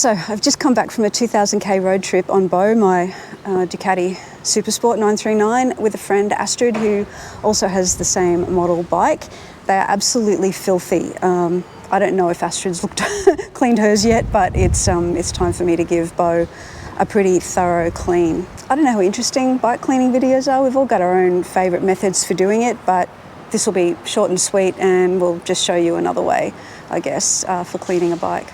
So I've just come back from a 2000k road trip on Bo, my Ducati SuperSport 939, with a friend, Astrid, who also has the same model bike. They are absolutely filthy. I don't know if Astrid's cleaned hers yet, but it's time for me to give Bo a pretty thorough clean. I don't know how interesting bike cleaning videos are. We've all got our own favourite methods for doing it, but this will be short and sweet, and we'll just show you another way, I guess, for cleaning a bike.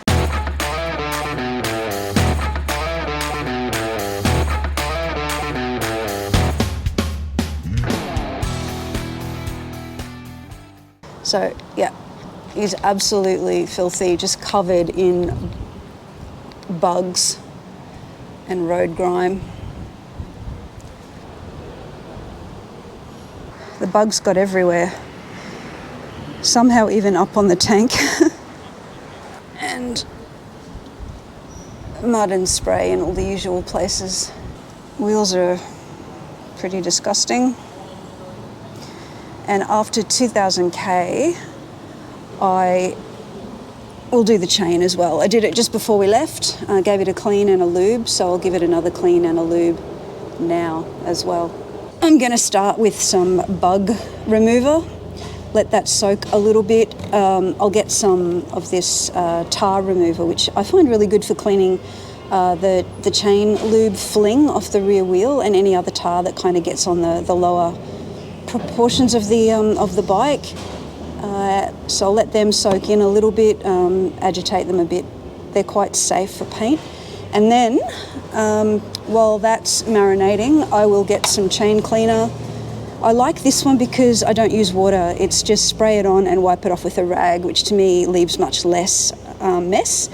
So yeah, he's absolutely filthy, just covered in bugs and road grime. The bugs got everywhere, somehow even up on the tank. And mud and spray in all the usual places. Wheels are pretty disgusting. And after 2000k, I will do the chain as well. I did it just before we left. I gave it a clean and a lube, so I'll give it another clean and a lube now as well. I'm going to start with some bug remover. Let that soak a little bit. I'll get some of this tar remover, which I find really good for cleaning the chain lube fling off the rear wheel and any other tar that kind of gets on the lower proportions of the bike. So I'll let them soak in a little bit, agitate them a bit. They're quite safe for paint. And then while that's marinating, I will get some chain cleaner. I like this one because I don't use water. It's just spray it on and wipe it off with a rag, which to me leaves much less mess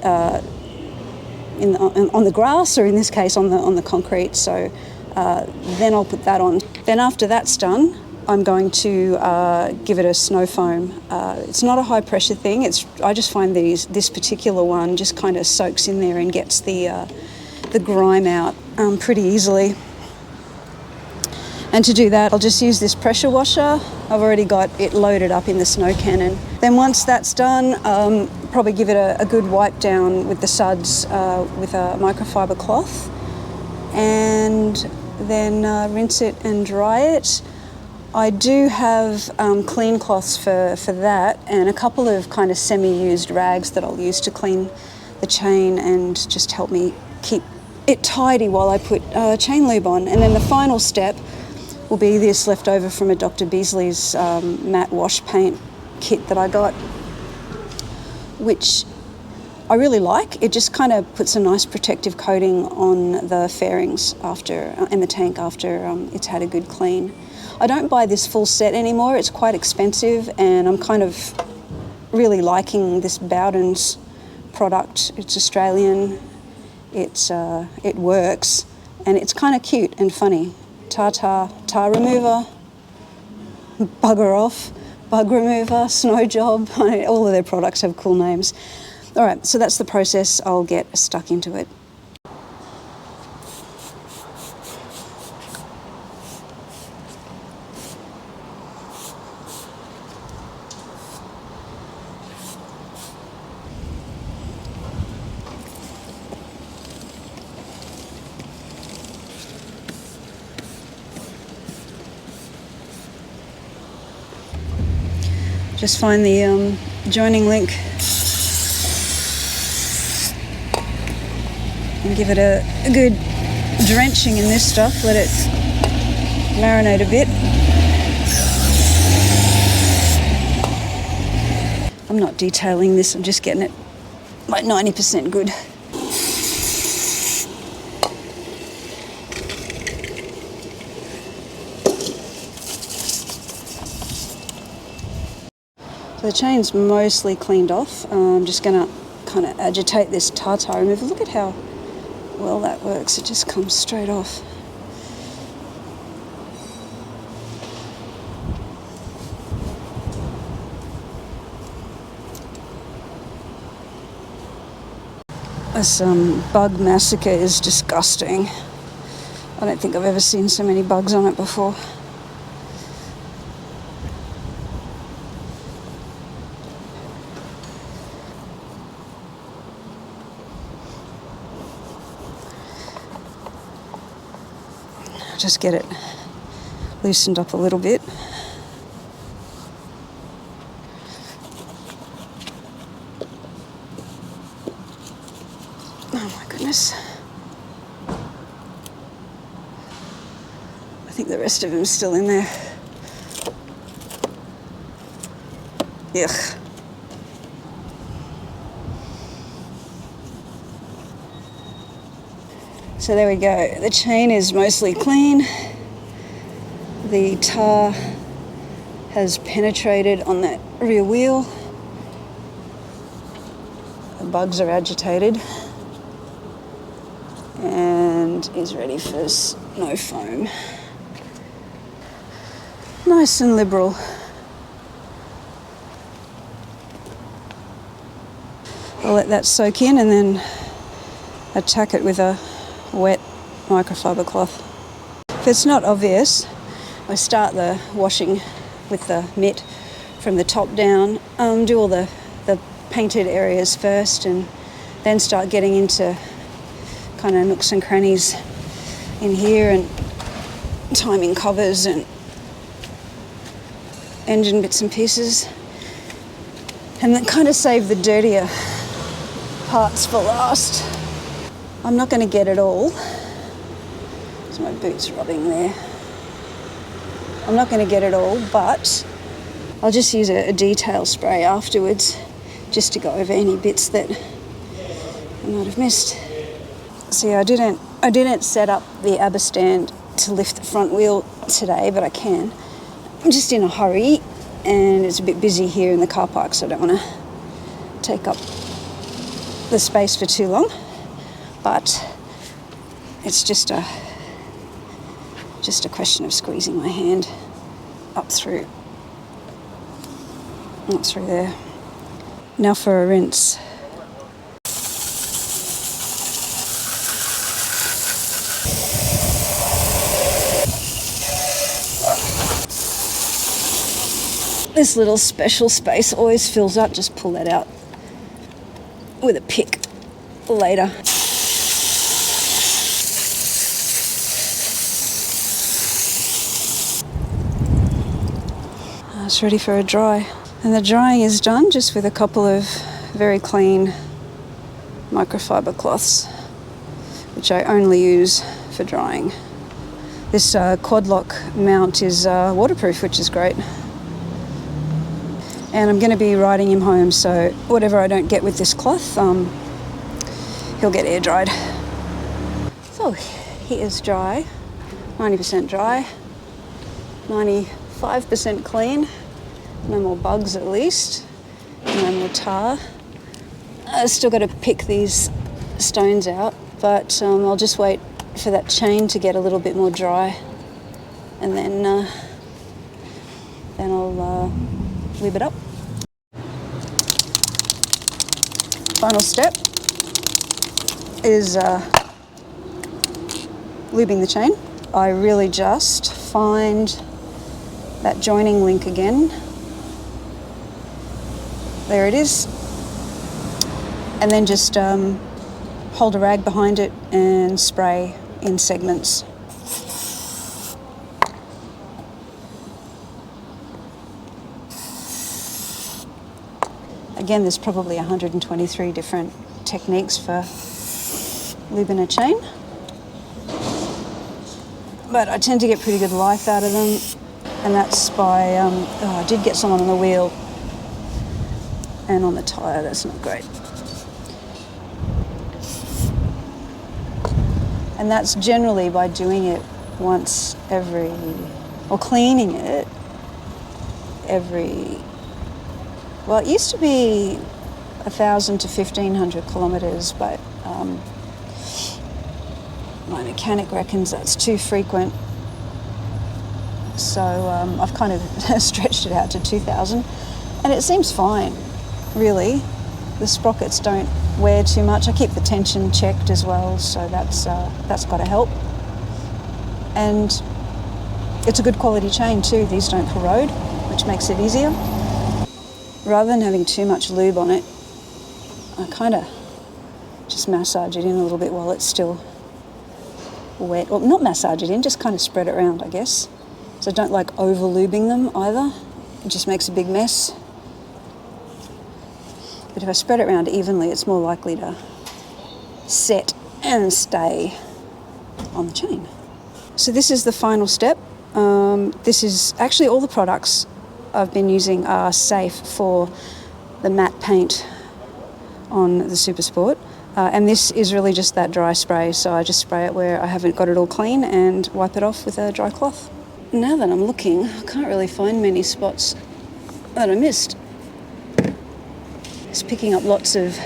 on the grass, or in this case on the concrete. So then I'll put that on. Then after that's done, I'm going to give it a snow foam. It's not a high pressure thing. I just find this particular one just kind of soaks in there and gets the grime out pretty easily. And to do that, I'll just use this pressure washer. I've already got it loaded up in the snow cannon. Then once that's done, probably give it a good wipe down with the suds with a microfiber cloth, and then rinse it and dry it. I do have clean cloths for that, and a couple of kind of semi-used rags that I'll use to clean the chain and just help me keep it tidy while I put chain lube on. And then the final step will be this leftover from a Dr. Beasley's matte wash paint kit that I got, which I really like. It just kind of puts a nice protective coating on the fairings and the tank after it's had a good clean. I don't buy this full set anymore. It's quite expensive, and I'm kind of really liking this Bowden's product. It's Australian. It works, and it's kind of cute and funny. Tar remover, bugger off, bug remover, snow job. All of their products have cool names. All right, so that's the process. I'll get stuck into it. Just find the joining link and give it a good drenching in this stuff. Let it marinate a bit. I'm not detailing this, I'm just getting it like 90% good. The chain's mostly cleaned off. I'm just going to kind of agitate this tar remover. Look at how well that works. It just comes straight off. This bug massacre is disgusting. I don't think I've ever seen so many bugs on it before. just get it loosened up a little bit. Oh my goodness. I think the rest of them is still in there. Yuck. So there we go. The chain is mostly clean. The tar has penetrated on that rear wheel. The bugs are agitated and is ready for no foam. Nice and liberal. I'll let that soak in and then attack it with a wet microfiber cloth. If it's not obvious, I start the washing with the mitt from the top down, do all the painted areas first and then start getting into kind of nooks and crannies in here and timing covers and engine bits and pieces, and then kind of save the dirtier parts for last. I'm not going to get it all. There's my boots rubbing there. I'm not going to get it all, but I'll just use a detail spray afterwards just to go over any bits that I might have missed. See, I didn't set up the ABBA stand to lift the front wheel today, but I can. I'm just in a hurry and it's a bit busy here in the car park, so I don't want to take up the space for too long. But it's just a question of squeezing my hand up through there. Now for a rinse. This little special space always fills up. Just pull that out with a pick later. It's ready for a dry. And the drying is done just with a couple of very clean microfiber cloths, which I only use for drying. This quad lock mount is waterproof, which is great. And I'm going to be riding him home, so whatever I don't get with this cloth, he'll get air dried. So he is dry, 90% dry, 95% clean, no more bugs at least, no more tar. I've still got to pick these stones out, but I'll just wait for that chain to get a little bit more dry, and then I'll lube it up. Final step is lubing the chain. I really just find that joining link again. There it is. And then just hold a rag behind it and spray in segments. Again, there's probably 123 different techniques for lubing a chain, but I tend to get pretty good life out of them, and that's by, I did get someone on the wheel and on the tyre. That's not great. And that's generally by doing it once every, or cleaning it every, well, it used to be 1,000 to 1,500 kilometres, but my mechanic reckons that's too frequent. So I've kind of stretched it out to 2,000, and it seems fine, really. The sprockets don't wear too much. I keep the tension checked as well, so that's got to help. And it's a good quality chain too. These don't corrode, which makes it easier. Rather than having too much lube on it, I kind of just massage it in a little bit while it's still wet, or not massage it in, just kind of spread it around, I guess. So don't like over lubing them either. It just makes a big mess. But if I spread it around evenly, it's more likely to set and stay on the chain. So this is the final step. This is actually all the products I've been using are safe for the matte paint on the SuperSport. And this is really just that dry spray. So I just spray it where I haven't got it all clean and wipe it off with a dry cloth. Now that I'm looking, I can't really find many spots that I missed. It's picking up lots of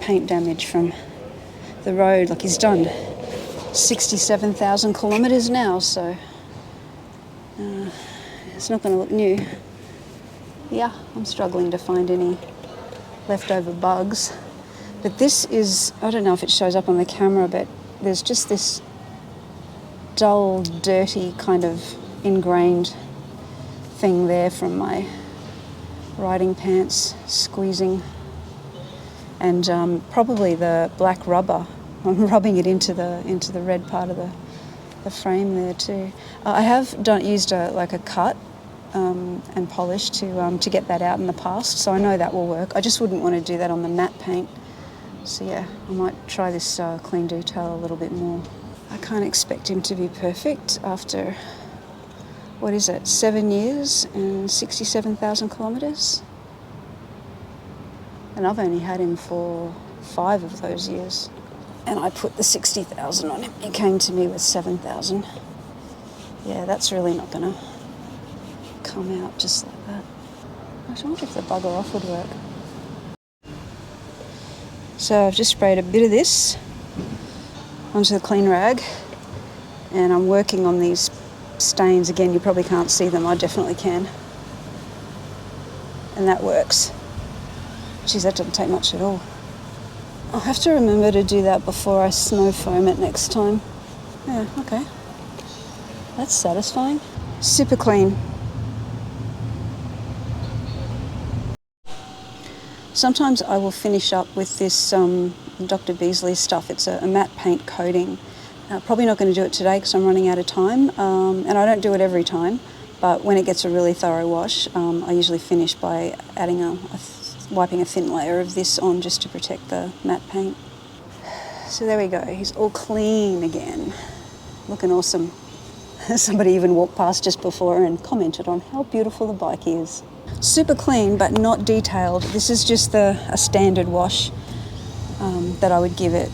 paint damage from the road. Like, he's done 67,000 kilometres now, so it's not going to look new. Yeah, I'm struggling to find any leftover bugs. But this is, I don't know if it shows up on the camera, but there's just this dull, dirty kind of ingrained thing there from my riding pants squeezing. And probably the black rubber. I'm rubbing it into the red part of the frame there too. I have used a cut and polish to get that out in the past, so I know that will work. I just wouldn't want to do that on the matte paint. So yeah, I might try this clean detail a little bit more. I can't expect him to be perfect after, what is it, 7 years and 67,000 kilometres? And I've only had him for 5 of those years. And I put the 60,000 on him. He came to me with 7,000. Yeah, that's really not going to come out just like that. I wonder if the bugger off would work. So I've just sprayed a bit of this onto the clean rag, and I'm working on these stains. Again, you probably can't see them. I definitely can. And that works. Geez, that doesn't take much at all. I'll have to remember to do that before I snow foam it next time. Yeah, okay. That's satisfying. Super clean. Sometimes I will finish up with this Dr. Beasley stuff. It's a matte paint coating. Probably not going to do it today because I'm running out of time. And I don't do it every time. But when it gets a really thorough wash, I usually finish by adding wiping a thin layer of this on just to protect the matte paint. So there we go, he's all clean again. Looking awesome. Somebody even walked past just before and commented on how beautiful the bike is. Super clean, but not detailed. This is just a standard wash that I would give it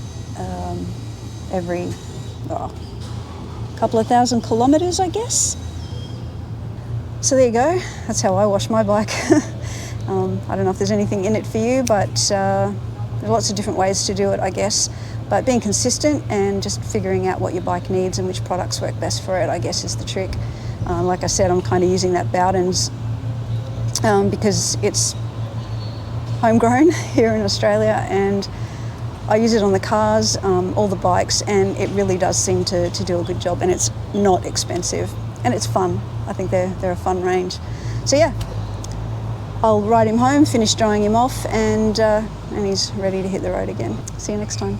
every couple of thousand kilometres, I guess. So there you go, that's how I wash my bike. I don't know if there's anything in it for you, but there are lots of different ways to do it, I guess. But being consistent and just figuring out what your bike needs and which products work best for it, I guess, is the trick. Like I said, I'm kind of using that Bowden's because it's homegrown here in Australia, and I use it on the cars, all the bikes, and it really does seem to do a good job, and it's not expensive, and it's fun. I think they're a fun range. So yeah. I'll ride him home, finish drying him off, and he's ready to hit the road again. See you next time.